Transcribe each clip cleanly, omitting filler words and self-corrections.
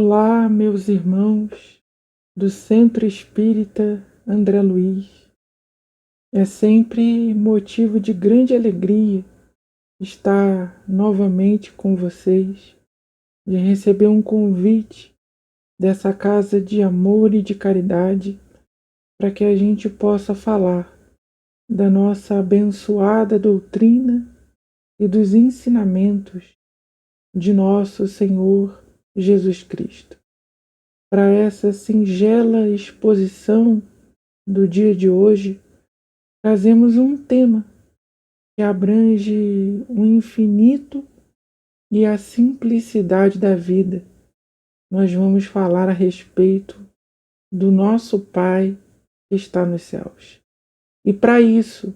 Olá, meus irmãos do Centro Espírita André Luiz. É sempre motivo de grande alegria estar novamente com vocês, de receber um convite dessa casa de amor e de caridade para que a gente possa falar da nossa abençoada doutrina e dos ensinamentos de nosso Senhor Jesus Cristo. Para essa singela exposição do dia de hoje, trazemos um tema que abrange o infinito e a simplicidade da vida. Nós vamos falar a respeito do nosso Pai que está nos céus. E para isso,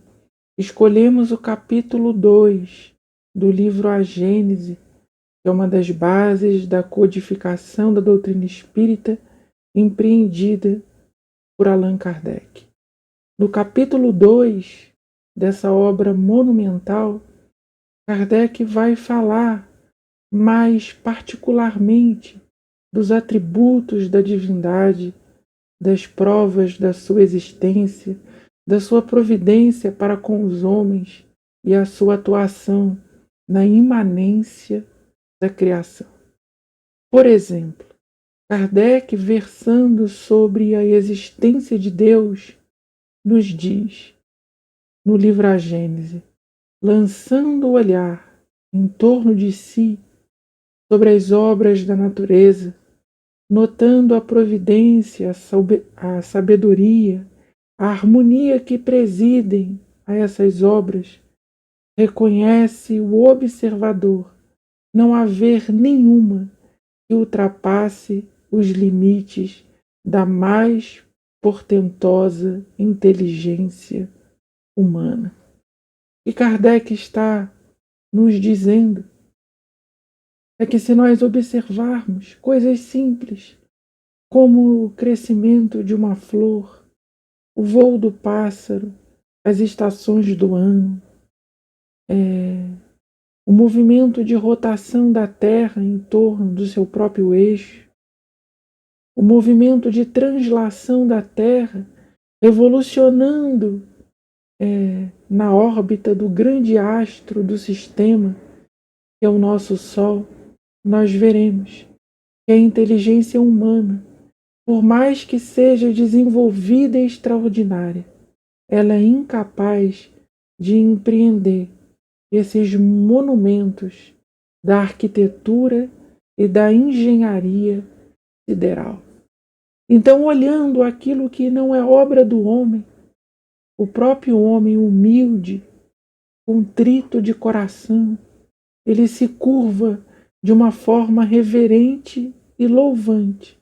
escolhemos o capítulo 2 do livro A Gênese, que é uma das bases da codificação da doutrina espírita empreendida por Allan Kardec. No capítulo 2 dessa obra monumental, Kardec vai falar mais particularmente dos atributos da divindade, das provas da sua existência, da sua providência para com os homens e a sua atuação na imanência da criação. Por exemplo, Kardec, versando sobre a existência de Deus, nos diz, no livro A Gênese, lançando o olhar em torno de si sobre as obras da natureza, notando a providência, a sabedoria, a harmonia que presidem a essas obras, reconhece o observador não haver nenhuma que ultrapasse os limites da mais portentosa inteligência humana. E Kardec está nos dizendo é que se nós observarmos coisas simples, como o crescimento de uma flor, o voo do pássaro, as estações do ano, o movimento de rotação da Terra em torno do seu próprio eixo, o movimento de translação da Terra, evolucionando na órbita do grande astro do sistema, que é o nosso Sol, nós veremos que a inteligência humana, por mais que seja desenvolvida e extraordinária, ela é incapaz de empreender esses monumentos da arquitetura e da engenharia sideral. Então, olhando aquilo que não é obra do homem, o próprio homem humilde, contrito de coração, ele se curva de uma forma reverente e louvante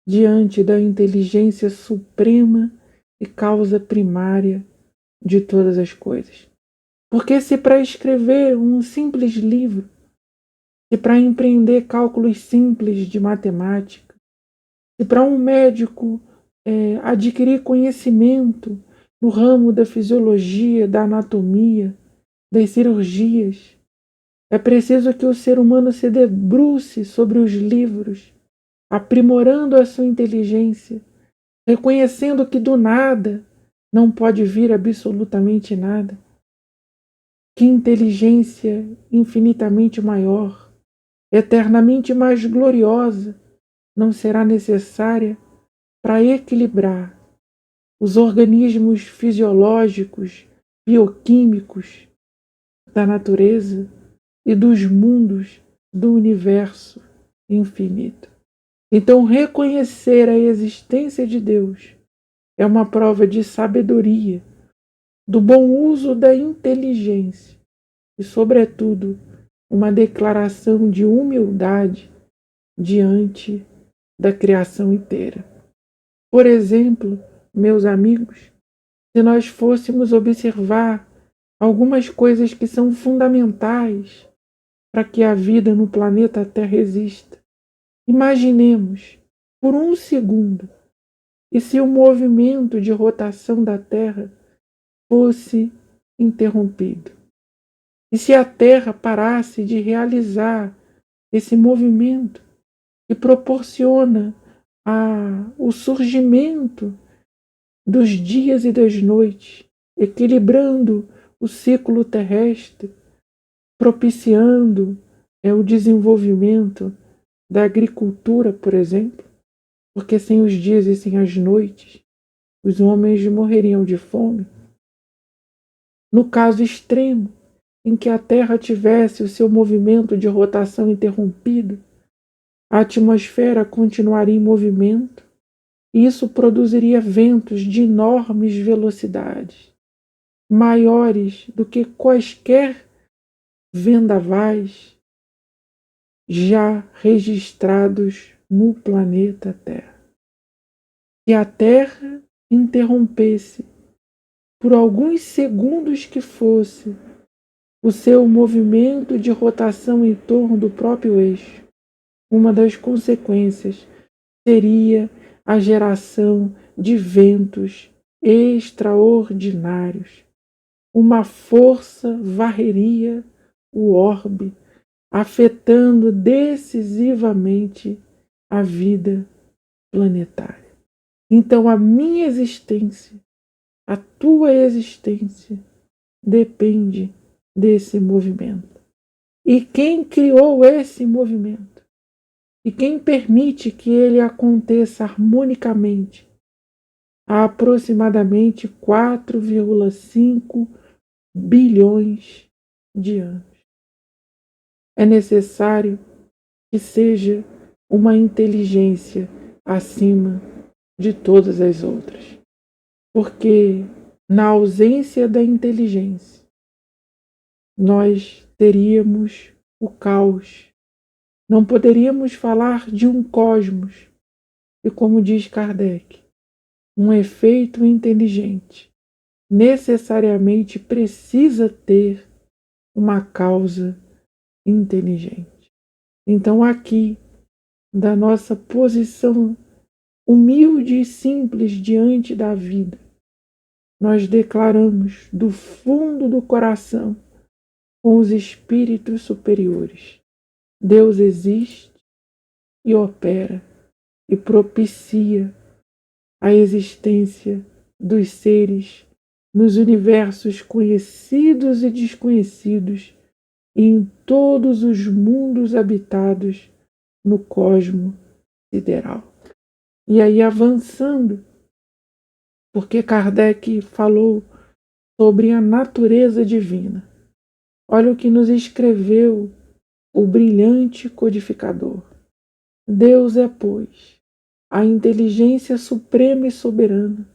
diante da inteligência suprema e causa primária de todas as coisas. Porque se para escrever um simples livro, se para empreender cálculos simples de matemática, se para um médico adquirir conhecimento no ramo da fisiologia, da anatomia, das cirurgias, é preciso que o ser humano se debruce sobre os livros, aprimorando a sua inteligência, reconhecendo que do nada não pode vir absolutamente nada, que inteligência infinitamente maior, eternamente mais gloriosa, não será necessária para equilibrar os organismos fisiológicos, bioquímicos da natureza e dos mundos do universo infinito. Então, reconhecer a existência de Deus é uma prova de sabedoria, do bom uso da inteligência e, sobretudo, uma declaração de humildade diante da criação inteira. Por exemplo, meus amigos, se nós fôssemos observar algumas coisas que são fundamentais para que a vida no planeta Terra exista, imaginemos por um segundo e se o movimento de rotação da Terra fosse interrompido. E se a Terra parasse de realizar esse movimento e proporciona o surgimento dos dias e das noites, equilibrando o ciclo terrestre, propiciando o desenvolvimento da agricultura, por exemplo, porque sem os dias e sem as noites, os homens morreriam de fome. No caso extremo, em que a Terra tivesse o seu movimento de rotação interrompido, a atmosfera continuaria em movimento e isso produziria ventos de enormes velocidades, maiores do que quaisquer vendavais já registrados no planeta Terra. Se a Terra interrompesse por alguns segundos que fosse o seu movimento de rotação em torno do próprio eixo, uma das consequências seria a geração de ventos extraordinários. Uma força varreria o orbe, afetando decisivamente a vida planetária. Então, a minha existência, a tua existência, depende desse movimento. E quem criou esse movimento? E quem permite que ele aconteça harmonicamente há aproximadamente 4,5 bilhões de anos? É necessário que seja uma inteligência acima de todas as outras, porque na ausência da inteligência nós teríamos o caos. Não poderíamos falar de um cosmos, e como diz Kardec, um efeito inteligente necessariamente precisa ter uma causa inteligente. Então, aqui, da nossa posição humilde e simples diante da vida, nós declaramos do fundo do coração com os espíritos superiores: Deus existe e opera e propicia a existência dos seres nos universos conhecidos e desconhecidos e em todos os mundos habitados no cosmo sideral. E aí, avançando, porque Kardec falou sobre a natureza divina. Olha o que nos escreveu o brilhante codificador. Deus é, pois, a inteligência suprema e soberana.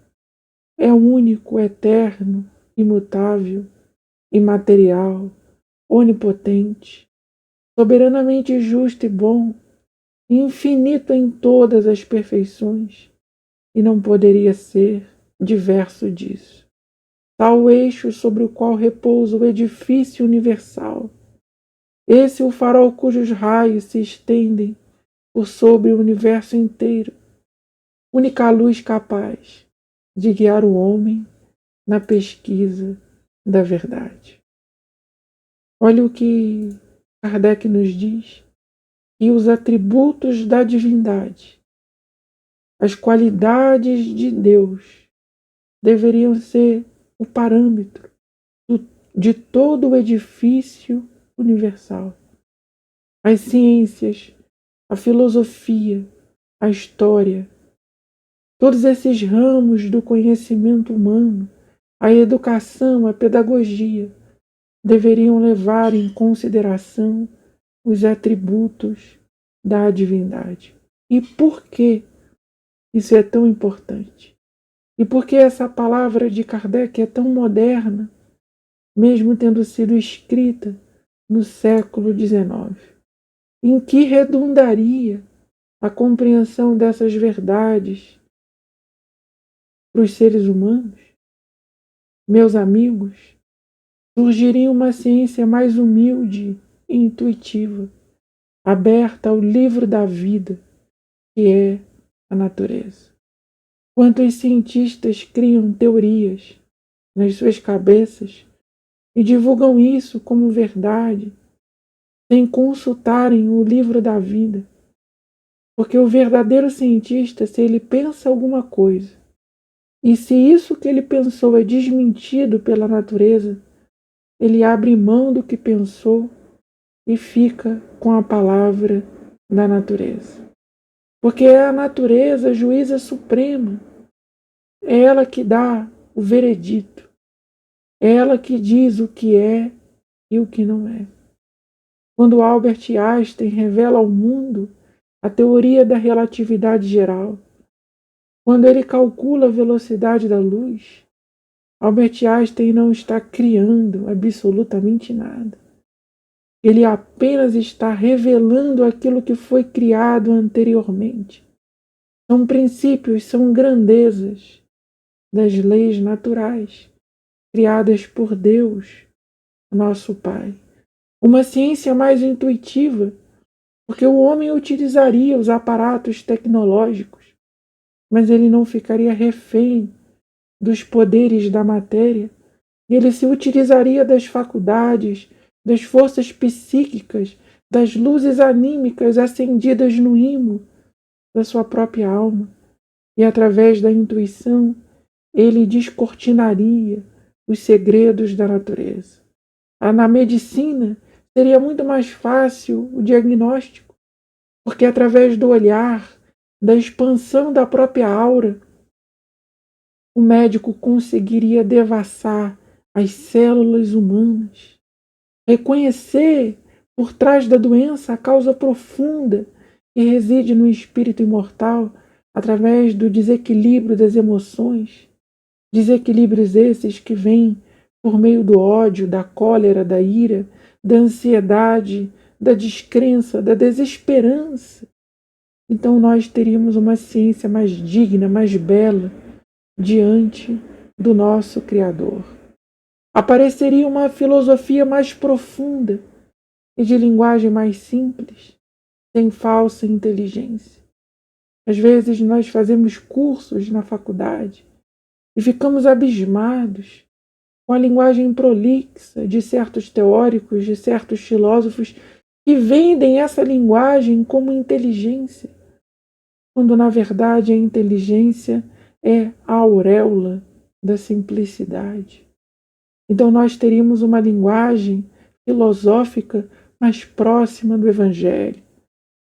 É único, eterno, imutável, imaterial, onipotente, soberanamente justo e bom, infinito em todas as perfeições, e não poderia ser diverso disso. Tal eixo sobre o qual repousa o edifício universal, esse o farol cujos raios se estendem por sobre o universo inteiro, única luz capaz de guiar o homem na pesquisa da verdade. Olha o que Kardec nos diz, que os atributos da divindade, as qualidades de Deus, deveriam ser o parâmetro de todo o edifício universal. As ciências, a filosofia, a história, todos esses ramos do conhecimento humano, a educação, a pedagogia, deveriam levar em consideração os atributos da divindade. E por que isso é tão importante? E por que essa palavra de Kardec é tão moderna, mesmo tendo sido escrita no século XIX? Em que redundaria a compreensão dessas verdades para os seres humanos? Meus amigos, surgiria uma ciência mais humilde e intuitiva, aberta ao livro da vida, que é a natureza. Quantos cientistas criam teorias nas suas cabeças e divulgam isso como verdade, sem consultarem o livro da vida, Porque o verdadeiro cientista, se ele pensa alguma coisa, e se isso que ele pensou é desmentido pela natureza, ele abre mão do que pensou e fica com a palavra da natureza. Porque é a natureza juíza suprema, é ela que dá o veredito, é ela que diz o que é e o que não é. Quando Albert Einstein revela ao mundo a teoria da relatividade geral, quando ele calcula a velocidade da luz, Albert Einstein não está criando absolutamente nada. Ele apenas está revelando aquilo que foi criado anteriormente. São princípios, são grandezas das leis naturais, criadas por Deus, nosso Pai. Uma ciência mais intuitiva, porque o homem utilizaria os aparatos tecnológicos, mas ele não ficaria refém dos poderes da matéria, e ele se utilizaria das faculdades, das forças psíquicas, das luzes anímicas acendidas no imo da sua própria alma, e através da intuição ele descortinaria os segredos da natureza. Na medicina seria muito mais fácil o diagnóstico, porque através do olhar, da expansão da própria aura, o médico conseguiria devassar as células humanas, reconhecer por trás da doença a causa profunda que reside no espírito imortal através do desequilíbrio das emoções, desequilíbrios esses que vêm por meio do ódio, da cólera, da ira, da ansiedade, da descrença, da desesperança. Então nós teríamos uma ciência mais digna, mais bela, diante do nosso Criador. Apareceria uma filosofia mais profunda e de linguagem mais simples, sem falsa inteligência. Às vezes nós fazemos cursos na faculdade e ficamos abismados com a linguagem prolixa de certos teóricos, de certos filósofos que vendem essa linguagem como inteligência, quando na verdade a inteligência é a auréola da simplicidade. Então nós teríamos uma linguagem filosófica mais próxima do Evangelho,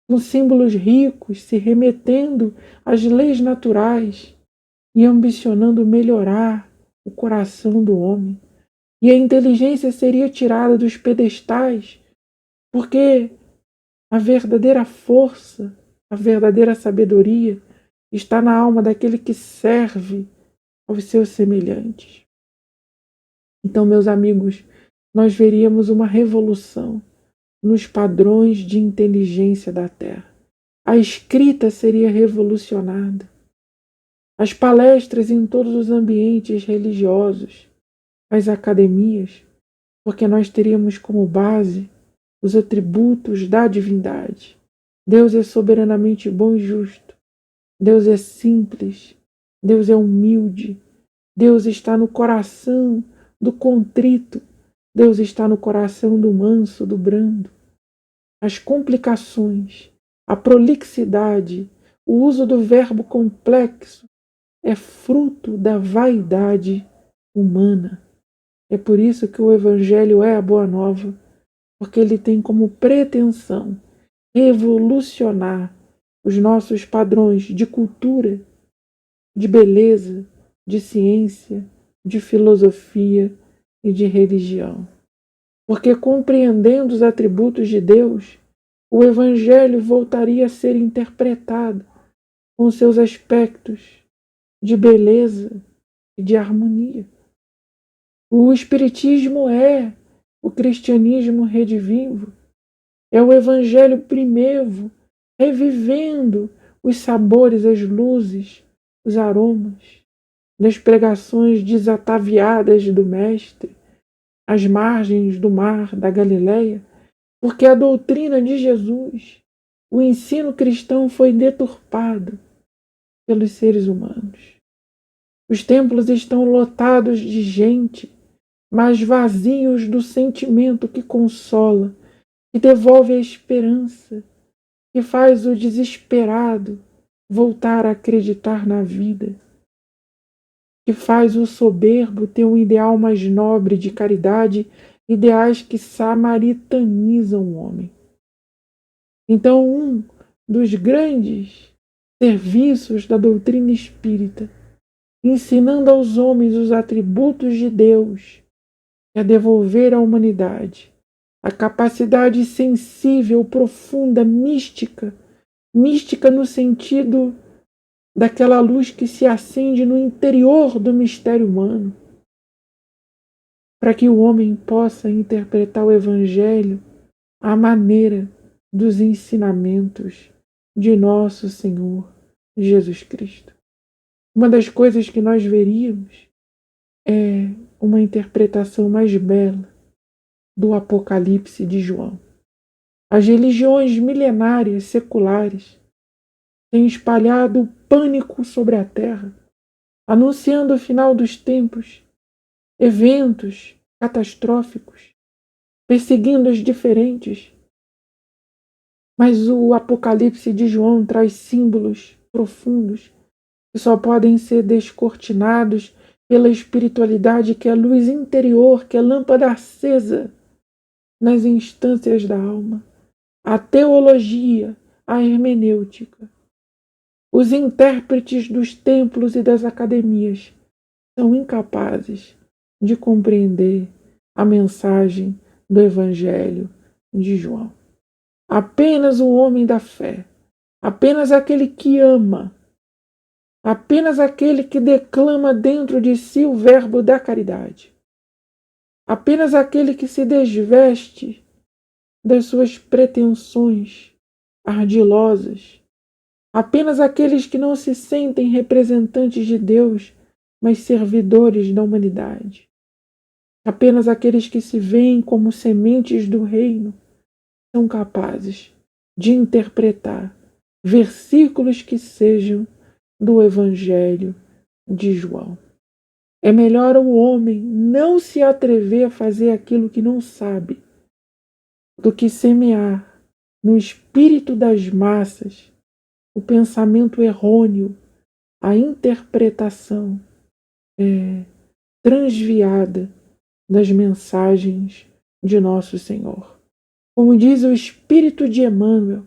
com símbolos ricos se remetendo às leis naturais e ambicionando melhorar o coração do homem. E a inteligência seria tirada dos pedestais, porque a verdadeira força, a verdadeira sabedoria está na alma daquele que serve aos seus semelhantes. Então, meus amigos, nós veríamos uma revolução nos padrões de inteligência da Terra. A escrita seria revolucionada. As palestras em todos os ambientes religiosos, as academias, porque nós teríamos como base os atributos da divindade. Deus é soberanamente bom e justo. Deus é simples. Deus é humilde. Deus está no coração do contrito. Deus está no coração do manso, do brando. As complicações, a prolixidade, o uso do verbo complexo é fruto da vaidade humana. É por isso que o Evangelho é a Boa Nova, porque ele tem como pretensão revolucionar os nossos padrões de cultura, de beleza, de ciência, de filosofia e de religião. Porque compreendendo os atributos de Deus, o Evangelho voltaria a ser interpretado com seus aspectos de beleza e de harmonia. O Espiritismo é o cristianismo redivivo, é o Evangelho primevo, revivendo os sabores, as luzes, os aromas das pregações desataviadas do Mestre, às margens do mar da Galileia, porque a doutrina de Jesus, o ensino cristão foi deturpado pelos seres humanos. Os templos estão lotados de gente, mas vazios do sentimento que consola, que devolve a esperança, que faz o desesperado voltar a acreditar na vida, que faz o soberbo ter um ideal mais nobre de caridade, ideais que samaritanizam o homem. Então, um dos grandes serviços da doutrina espírita, ensinando aos homens os atributos de Deus, é devolver à humanidade a capacidade sensível, profunda, mística no sentido daquela luz que se acende no interior do mistério humano, para que o homem possa interpretar o Evangelho à maneira dos ensinamentos de nosso Senhor Jesus Cristo. Uma das coisas que nós veríamos é uma interpretação mais bela do Apocalipse de João. As religiões milenárias seculares têm espalhado o pânico sobre a terra, anunciando o final dos tempos, eventos catastróficos, perseguindo os diferentes. Mas o Apocalipse de João traz símbolos profundos que só podem ser descortinados pela espiritualidade, que é a luz interior, que é a lâmpada acesa nas instâncias da alma, a teologia, a hermenêutica. Os intérpretes dos templos e das academias são incapazes de compreender a mensagem do Evangelho de João. Apenas o homem da fé, apenas aquele que ama, apenas aquele que declama dentro de si o verbo da caridade, apenas aquele que se desveste das suas pretensões ardilosas, apenas aqueles que não se sentem representantes de Deus, mas servidores da humanidade, apenas aqueles que se veem como sementes do reino, são capazes de interpretar versículos que sejam do Evangelho de João. É melhor o homem não se atrever a fazer aquilo que não sabe, do que semear no espírito das massas o pensamento errôneo, a interpretação transviada das mensagens de nosso Senhor. Como diz o Espírito de Emmanuel,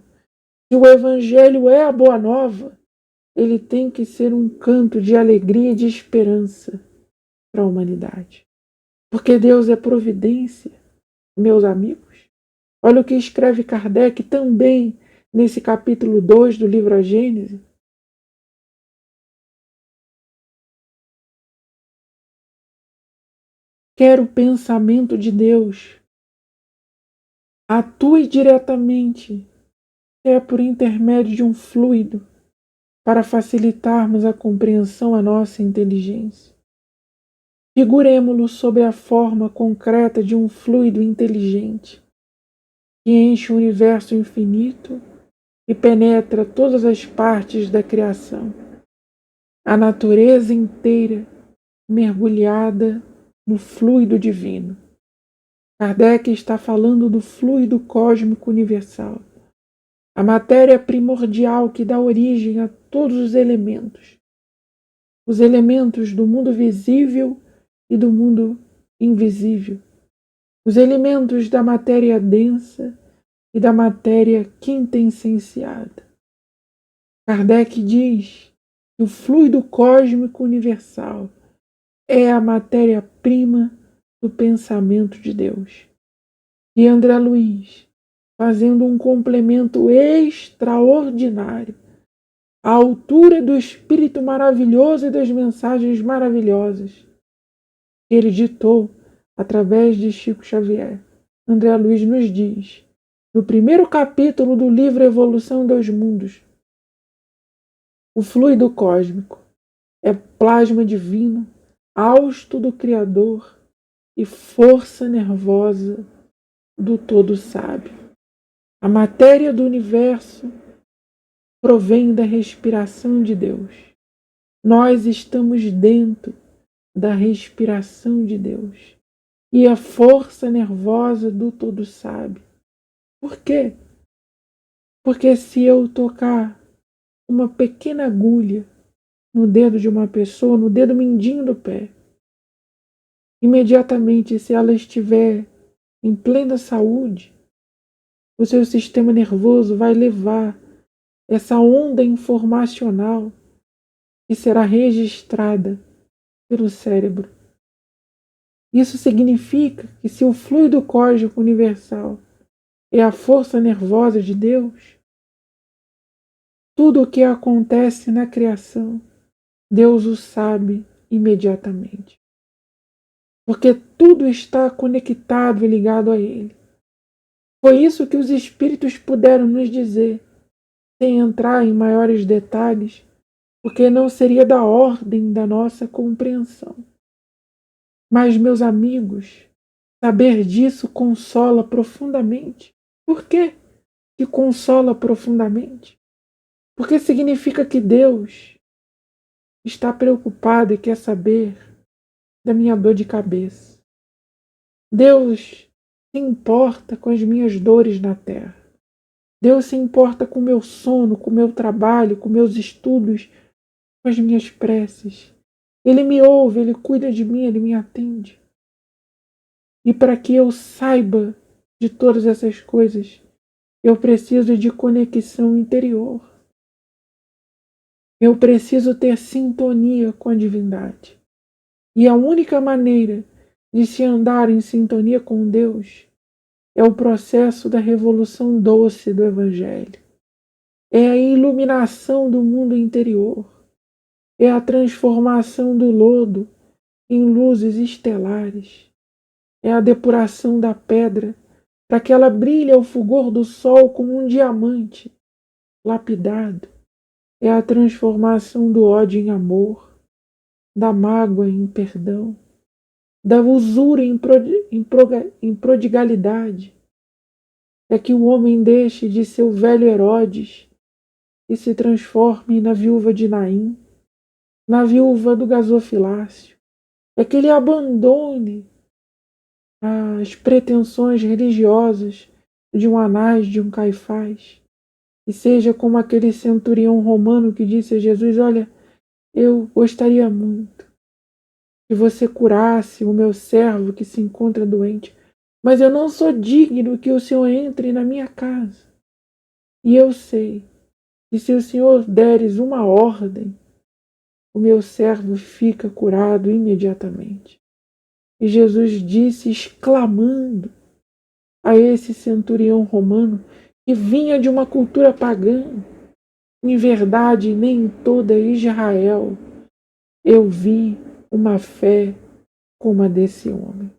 se o Evangelho é a boa nova, ele tem que ser um canto de alegria e de esperança para a humanidade. Porque Deus é providência, meus amigos. Olha o que escreve Kardec também nesse capítulo 2 do livro A Gênese. Quer o pensamento de Deus atue diretamente, é por intermédio de um fluido, para facilitarmos a compreensão à nossa inteligência. Figuremo-lo sob a forma concreta de um fluido inteligente, que enche o universo infinito e penetra todas as partes da criação. A natureza inteira mergulhada no fluido divino. Kardec está falando do fluido cósmico universal, a matéria primordial que dá origem a todos os elementos do mundo visível e do mundo invisível, os elementos da matéria densa e da matéria quintessenciada. Kardec diz que o fluido cósmico universal é a matéria-prima do pensamento de Deus. E André Luiz, fazendo um complemento extraordinário, à altura do espírito maravilhoso e das mensagens maravilhosas que ele ditou através de Chico Xavier. André Luiz nos diz, no primeiro capítulo do livro Evolução dos Mundos, o fluido cósmico é plasma divino, hausto do Criador e força nervosa do Todo Sábio. A matéria do universo provém da respiração de Deus. Nós estamos dentro da respiração de Deus e a força nervosa do Todo Sábio. Por quê? Porque se eu tocar uma pequena agulha no dedo de uma pessoa, no dedo mindinho do pé, imediatamente, se ela estiver em plena saúde, o seu sistema nervoso vai levar essa onda informacional que será registrada pelo cérebro. Isso significa que se o fluido cósmico universal é a força nervosa de Deus, tudo o que acontece na criação, Deus o sabe imediatamente. Porque tudo está conectado e ligado a Ele. Foi isso que os Espíritos puderam nos dizer, sem entrar em maiores detalhes, porque não seria da ordem da nossa compreensão. Mas, meus amigos, saber disso consola profundamente. Por quê que consola profundamente? Porque significa que Deus está preocupado e quer saber da minha dor de cabeça. Deus se importa com as minhas dores na terra. Deus se importa com o meu sono, com o meu trabalho, com meus estudos, com as minhas preces. Ele me ouve, Ele cuida de mim, Ele me atende. E para que eu saiba de todas essas coisas, eu preciso de conexão interior. Eu preciso ter sintonia com a divindade. E a única maneira de se andar em sintonia com Deus é o processo da revolução doce do Evangelho. É a iluminação do mundo interior. É a transformação do lodo em luzes estelares. É a depuração da pedra para que ela brilhe ao fulgor do sol como um diamante lapidado. É a transformação do ódio em amor, da mágoa em perdão, da usura em prodigalidade. É que o homem deixe de ser o velho Herodes e se transforme na viúva de Naim, na viúva do gasofilácio. É que ele abandone as pretensões religiosas de um Anás, de um Caifás, e seja como aquele centurião romano que disse a Jesus: olha, eu gostaria muito que você curasse o meu servo que se encontra doente, mas eu não sou digno que o Senhor entre na minha casa. E eu sei que se o Senhor deres uma ordem, o meu servo fica curado imediatamente. E Jesus disse, exclamando a esse centurião romano, que vinha de uma cultura pagã: em verdade, nem em toda Israel eu vi uma fé como a desse homem.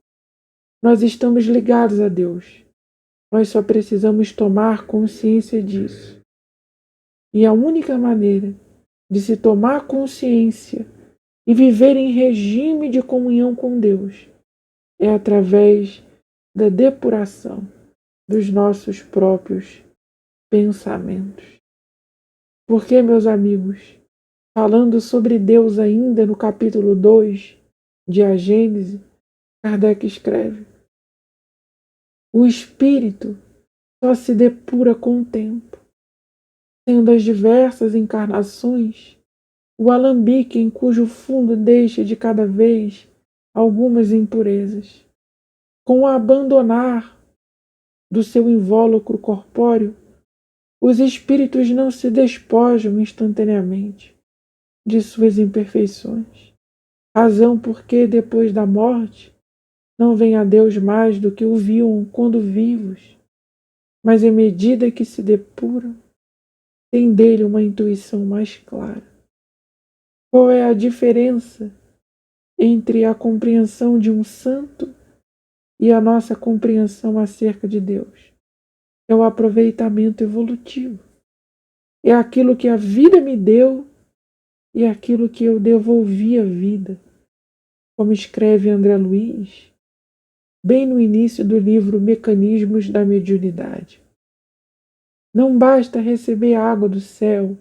Nós estamos ligados a Deus. Nós só precisamos tomar consciência disso. E a única maneira de se tomar consciência e viver em regime de comunhão com Deus é através da depuração dos nossos próprios pensamentos. Porque, meus amigos, falando sobre Deus ainda no capítulo 2 de A Gênese, Kardec escreve: o espírito só se depura com o tempo, sendo as diversas encarnações o alambique em cujo fundo deixa de cada vez algumas impurezas. Com o abandonar do seu invólucro corpóreo, os espíritos não se despojam instantaneamente de suas imperfeições, razão porque depois da morte não vem a Deus mais do que o viam quando vivos, mas em medida que se depuram, tem dele uma intuição mais clara. Qual é a diferença entre a compreensão de um santo e a nossa compreensão acerca de Deus? É o aproveitamento evolutivo. É aquilo que a vida me deu e aquilo que eu devolvi à vida. Como escreve André Luiz, bem no início do livro Mecanismos da Mediunidade. Não basta receber a água do céu,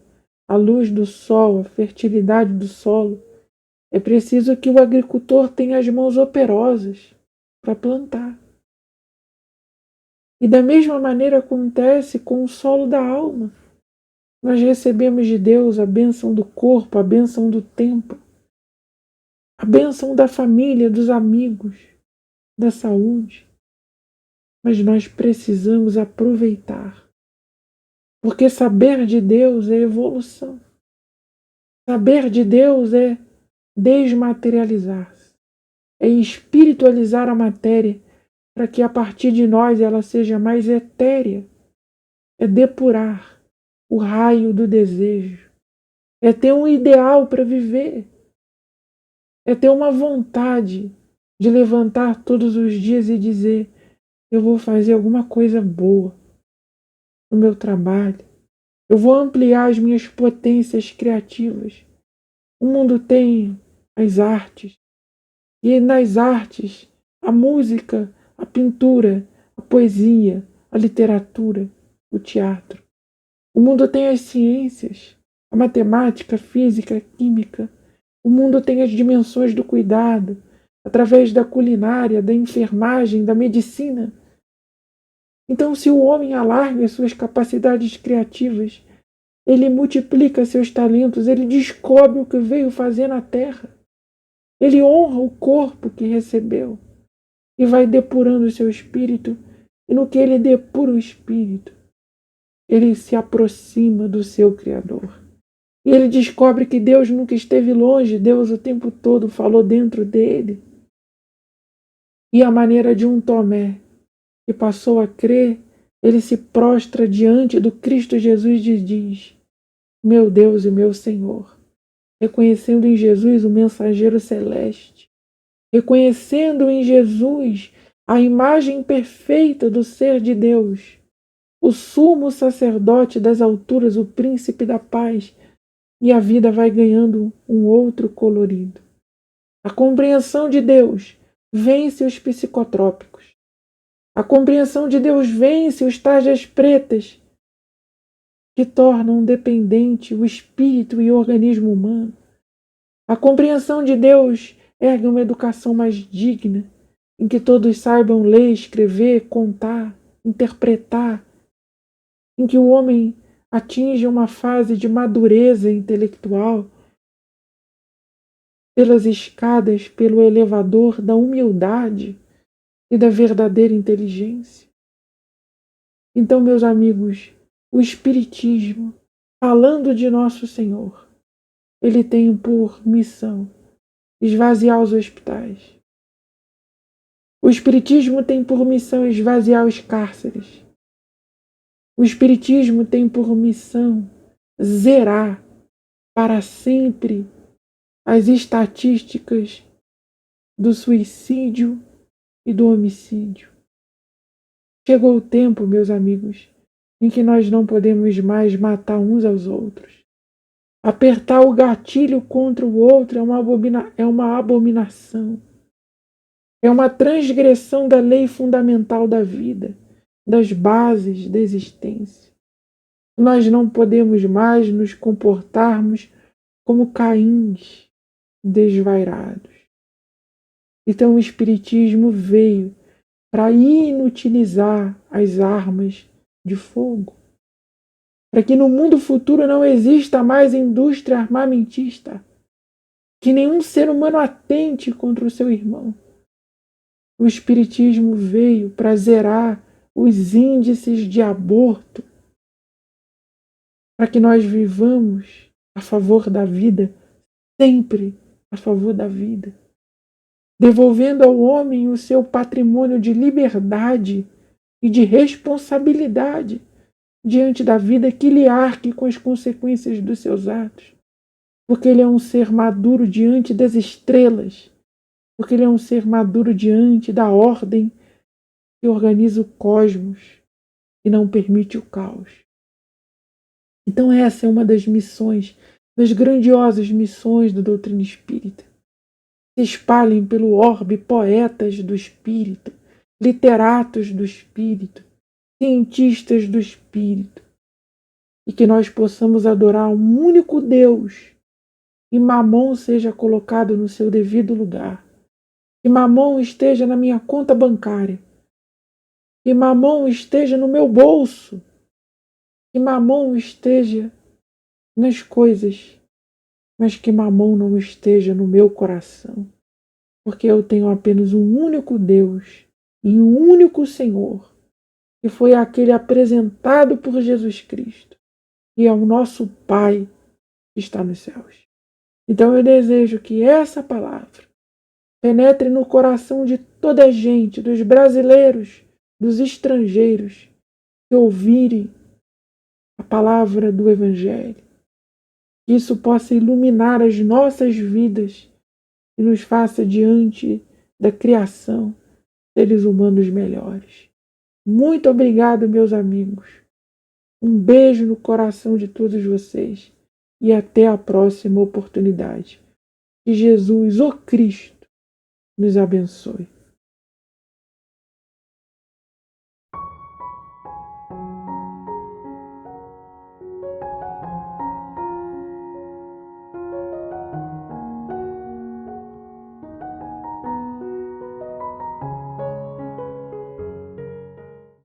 a luz do sol, a fertilidade do solo. É preciso que o agricultor tenha as mãos operosas para plantar. E da mesma maneira acontece com o solo da alma. Nós recebemos de Deus a bênção do corpo, a bênção do tempo, a bênção da família, dos amigos, da saúde. Mas nós precisamos aproveitar. Porque saber de Deus é evolução. Saber de Deus é desmaterializar-se, é espiritualizar a matéria para que a partir de nós ela seja mais etérea, é depurar o raio do desejo, é ter um ideal para viver, é ter uma vontade de levantar todos os dias e dizer: eu vou fazer alguma coisa boa no meu trabalho, eu vou ampliar as minhas potências criativas. O mundo tem as artes, e nas artes, a música, a pintura, a poesia, a literatura, o teatro. O mundo tem as ciências, a matemática, a física, a química. O mundo tem as dimensões do cuidado, através da culinária, da enfermagem, da medicina. Então, se o homem alarga as suas capacidades criativas, ele multiplica seus talentos, ele descobre o que veio fazer na Terra. Ele honra o corpo que recebeu e vai depurando o seu espírito, e no que ele depura o espírito, ele se aproxima do seu Criador. E ele descobre que Deus nunca esteve longe, Deus o tempo todo falou dentro dele. E à maneira de um Tomé que passou a crer, ele se prostra diante do Cristo Jesus e diz: meu Deus e meu Senhor, reconhecendo em Jesus o mensageiro celeste, reconhecendo em Jesus a imagem perfeita do ser de Deus, o sumo sacerdote das alturas, o príncipe da paz, e a vida vai ganhando um outro colorido. A compreensão de Deus vence os psicotrópicos. A compreensão de Deus vence os tarjas pretas que tornam dependente o espírito e o organismo humano. A compreensão de Deus ergue uma educação mais digna, em que todos saibam ler, escrever, contar, interpretar, em que o homem atinja uma fase de madureza intelectual pelas escadas, pelo elevador da humildade e da verdadeira inteligência. Então, meus amigos, o Espiritismo, falando de Nosso Senhor, ele tem por missão esvaziar os hospitais. O Espiritismo tem por missão esvaziar os cárceres. O Espiritismo tem por missão zerar para sempre as estatísticas do suicídio e do homicídio. Chegou o tempo, meus amigos, em que nós não podemos mais matar uns aos outros. Apertar o gatilho contra o outro é uma abominação. É uma transgressão da lei fundamental da vida, das bases da existência. Nós não podemos mais nos comportarmos como Caíns desvairados. Então o Espiritismo veio para inutilizar as armas de fogo, para que no mundo futuro não exista mais indústria armamentista, que nenhum ser humano atente contra o seu irmão. O Espiritismo veio para zerar os índices de aborto, para que nós vivamos a favor da vida, sempre a favor da vida, devolvendo ao homem o seu patrimônio de liberdade e de responsabilidade diante da vida, que lhe arque com as consequências dos seus atos, porque ele é um ser maduro diante das estrelas, porque ele é um ser maduro diante da ordem que organiza o cosmos e não permite o caos. Então essa é uma das missões, das grandiosas missões da doutrina espírita. Se espalhem pelo orbe poetas do espírito, literatos do espírito, cientistas do espírito, e que nós possamos adorar um único Deus, e Mamon seja colocado no seu devido lugar, que Mamon esteja na minha conta bancária, Que Mamon esteja no meu bolso. Que Mamon esteja nas coisas, mas que Mamon não esteja no meu coração. Porque eu tenho apenas um único Deus e um único Senhor, que foi aquele apresentado por Jesus Cristo, e é o nosso Pai que está nos céus. Então eu desejo que essa palavra penetre no coração de toda a gente, dos brasileiros, dos estrangeiros, que ouvirem a palavra do Evangelho. Que isso possa iluminar as nossas vidas e nos faça, diante da criação, seres humanos melhores. Muito obrigado, meus amigos. Um beijo no coração de todos vocês e até a próxima oportunidade. Que Jesus, o Cristo, nos abençoe.